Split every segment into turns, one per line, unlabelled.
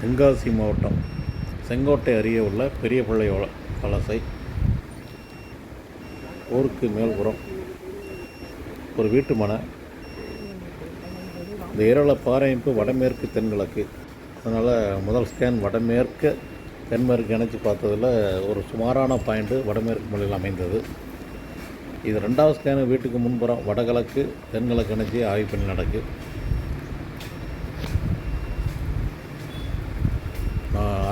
தென்காசி மாவட்டம் செங்கோட்டை அருகே உள்ள பெரியபிள்ளை வலசை ஊருக்கு மேல்புறம் ஒரு வீட்டு மனை. இந்த ஏரியாவில் பாறையமைப்பு வடமேற்கு தென்கிழக்கு. அதனால் முதல் ஸ்கேன் வடமேற்கு தென்மேற்கு இணைச்சி பார்த்ததில் ஒரு சுமாரான பாயிண்ட்டு வடமேற்கு மூலையில் அமைந்தது. இது ரெண்டாவது ஸ்கேனு வீட்டுக்கு முன்புறம் வடகிழக்கு தென்கிழக்கு இணைச்சி ஆய்வு பண்ணி நடக்கு.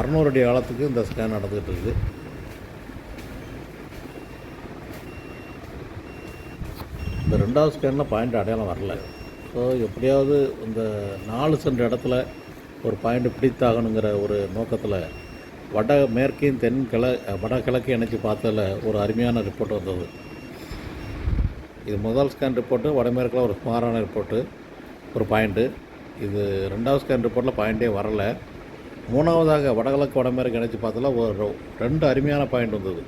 600 அடி ஆழத்துக்கு இந்த ஸ்கேன் நடந்துகிட்டு இருக்குது. இந்த ரெண்டாவது ஸ்கேனில் பாயிண்ட் அடையாளம் வரல. ஸோ எப்படியாவது இந்த 4 சென்ட் இடத்துல ஒரு பாயிண்ட் பிடித்தாகணுங்கிற ஒரு நோக்கத்தில் வடமேற்கையும் வடகிழக்கையும் இணைச்சி பார்த்ததில் ஒரு அருமையான ரிப்போர்ட் வந்தது. இது முதல் ஸ்கேன் ரிப்போர்ட்டு வடமேற்கில் ஒரு சுமாரான ரிப்போர்ட்டு, ஒரு பாயிண்ட்டு. இது ரெண்டாவது ஸ்கேன் ரிப்போர்ட்டில் பாயிண்ட்டே வரலை. மூணாவதாக வடகிழக்கு வடமேற்கு இணைச்சி பார்த்ததில் ஒரு 2 அருமையான பாயிண்ட் வந்தது.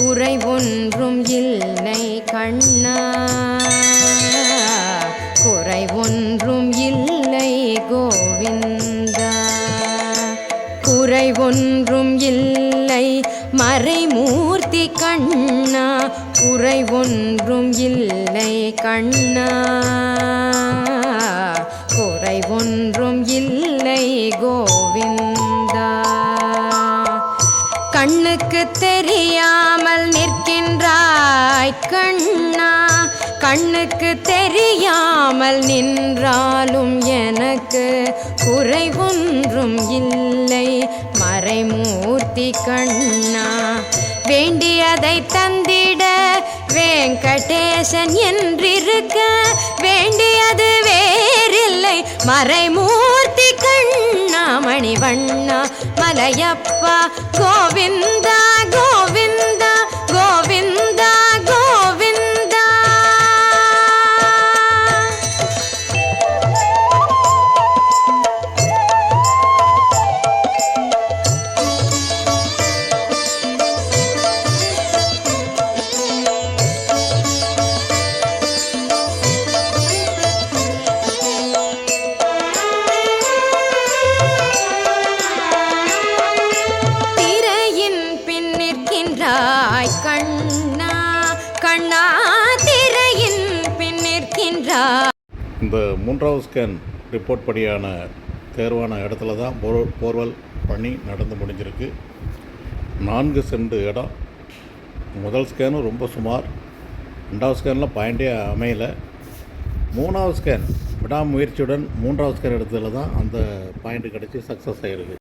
குறை ஒன்றும் இல்லை கண்ணா, குறை ஒன்றும் இல்லை கோவிந்தா. குறை ஒன்றும் இல்லை மறைமூர்த்தி கண்ணா, குறை ஒன்றும் இல்லை கண்ணா, குறை ஒன்றும் இல்லை கோவிந்தா. கண்ணுக்கு தெரியாமல் நிற்கின்றாய் கண்ணா, கண்ணுக்கு தெரியாமல் நின்றாலும் எனக்கு குறை ஒன்றும் இல்லை மறைமூர்த்தி கண்ணா. வேண்டியதை தந்திட வெங்கடேசன் என்றிருக்க, வேண்டியது வேறில்லை மறைமூர்த்தி கண்ணா. மணிவண்ணா மலையப்பா கோவிந்தா கோவிந்தா கோவிந்தா கோவிந்தா. கண்ணா திரையின் பின் நிற்கின்றார்.
இந்த 3வது ஸ்கேன் ரிப்போர்ட் படியான தேர்வான இடத்துல தான் போர்வெல் பணி நடந்து முடிஞ்சிருக்கு. 4 சென்ட் இடம். முதல் ஸ்கேனும் ரொம்ப சுமார், 2வது ஸ்கேனில் பாயிண்டே அமையலை. 3வது ஸ்கேன் விடாமுயற்சியுடன் 3வது ஸ்கேன் இடத்துல தான் அந்த பாயிண்ட் கிடச்சி சக்ஸஸ் ஆகிருக்கு.